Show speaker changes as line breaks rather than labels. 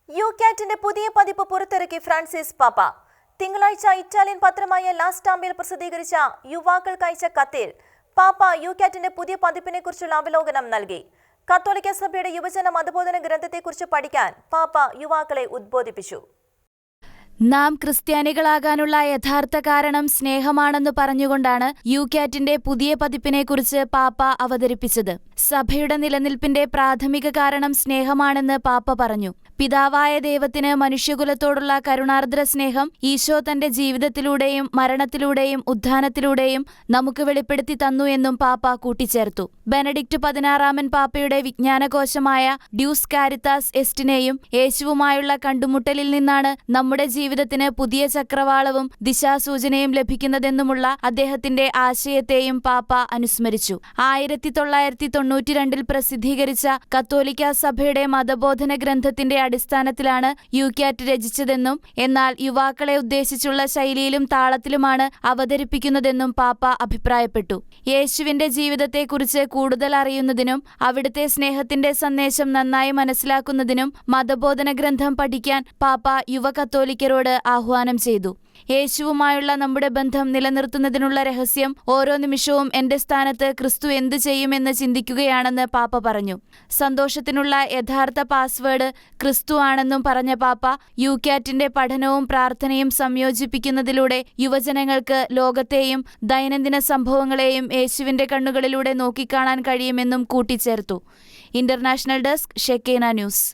യുകാറ്റിന്റെ പുതിയ പതിപ്പ് പുറത്തിറക്കി ഫ്രാൻസിസ് പാപ്പ. തിങ്കളാഴ്ച ഇറ്റാലിയൻ പത്രമായ ലാ സ്റ്റാമ്പയിൽ പ്രസിദ്ധീകരിച്ച യുവാക്കൾക്കയച്ച കത്തിൽ പാപ്പ യുകാറ്റിന്റെ പുതിയ പതിപ്പിനെ കുറിച്ചുള്ള അവലോകനം നൽകി. കത്തോലിക്ക സഭയുടെ യുവജന മതബോധന ഗ്രന്ഥത്തെക്കുറിച്ച് പഠിക്കാൻ പാപ്പ യുവാക്കളെ ഉദ്ബോധിപ്പിച്ചു.
നാം ക്രിസ്ത്യാനികളാകാനുള്ള യഥാർത്ഥ കാരണം സ്നേഹമാണെന്ന് പറഞ്ഞുകൊണ്ടാണ് യുകാറ്റിന്റെ പുതിയ പതിപ്പിനെക്കുറിച്ച് പാപ്പ അവതരിപ്പിച്ചത്. സഭയുടെ നിലനിൽപ്പിന്റെ പ്രാഥമിക കാരണം സ്നേഹമാണെന്ന് പാപ്പ പറഞ്ഞു. പിതാവായ ദൈവത്തിന് മനുഷ്യകുലത്തോടുള്ള കരുണാർദ്ര സ്നേഹം ഈശോ തന്റെ ജീവിതത്തിലൂടെയും മരണത്തിലൂടെയും ഉത്ഥാനത്തിലൂടെയും നമുക്ക് വെളിപ്പെടുത്തി തന്നു എന്നും പാപ്പ കൂട്ടിച്ചേർത്തു. ബെനഡിക്ട് 16 പാപ്പയുടെ വിജ്ഞാനകോശമായ ഡ്യൂസ് കാരിത്താസ് എസ്റ്റിനെയും യേശുവുമായുള്ള കണ്ടുമുട്ടലിൽ നിന്നാണ് നമ്മുടെ ജീവിതത്തിന് പുതിയ ചക്രവാളവും ദിശാസൂചനയും ലഭിക്കുന്നതെന്നുമുള്ള അദ്ദേഹത്തിന്റെ ആശയത്തെയും പാപ്പ അനുസ്മരിച്ചു. 1992 പ്രസിദ്ധീകരിച്ച കത്തോലിക്ക സഭയുടെ മതബോധന ഗ്രന്ഥത്തിന്റെ അടിസ്ഥാനത്തിലാണ് യുകാറ്റ് രചിച്ചതെന്നും എന്നാൽ യുവാക്കളെ ഉദ്ദേശിച്ചുള്ള ശൈലിയിലും താളത്തിലുമാണ് അവതരിപ്പിക്കുന്നതെന്നും പാപ്പ അഭിപ്രായപ്പെട്ടു. യേശുവിന്റെ ജീവിതത്തെക്കുറിച്ച് കൂടുതൽ അറിയുന്നതിനും അവിടുത്തെ സ്നേഹത്തിന്റെ സന്ദേശം നന്നായി മനസ്സിലാക്കുന്നതിനും മതബോധന ഗ്രന്ഥം പഠിക്കാൻ പാപ്പ യുവ കത്തോലിക്കരോട് ആഹ്വാനം ചെയ്തു. യേശുവുമായുള്ള നമ്മുടെ ബന്ധം നിലനിർത്തുന്നതിനുള്ള രഹസ്യം ഓരോ നിമിഷവും എന്റെ സ്ഥാനത്ത് ക്രിസ്തു എന്തു ചെയ്യുമെന്ന് ചിന്തിക്കുകയാണെന്ന് പാപ്പ പറഞ്ഞു. സന്തോഷത്തിനുള്ള യഥാർത്ഥ പാസ്വേഡ് ക്രിസ്തു ആണെന്നും പറഞ്ഞ പാപ്പ യുകാറ്റിന്റെ പഠനവും പ്രാർത്ഥനയും സംയോജിപ്പിക്കുന്നതിലൂടെ യുവജനങ്ങൾക്ക് ലോകത്തെയും ദൈനംദിന സംഭവങ്ങളെയും യേശുവിന്റെ കണ്ണുകളിലൂടെ നോക്കിക്കാണാൻ കഴിയുമെന്നും കൂട്ടിച്ചേർത്തു. International desk, Shekinah news.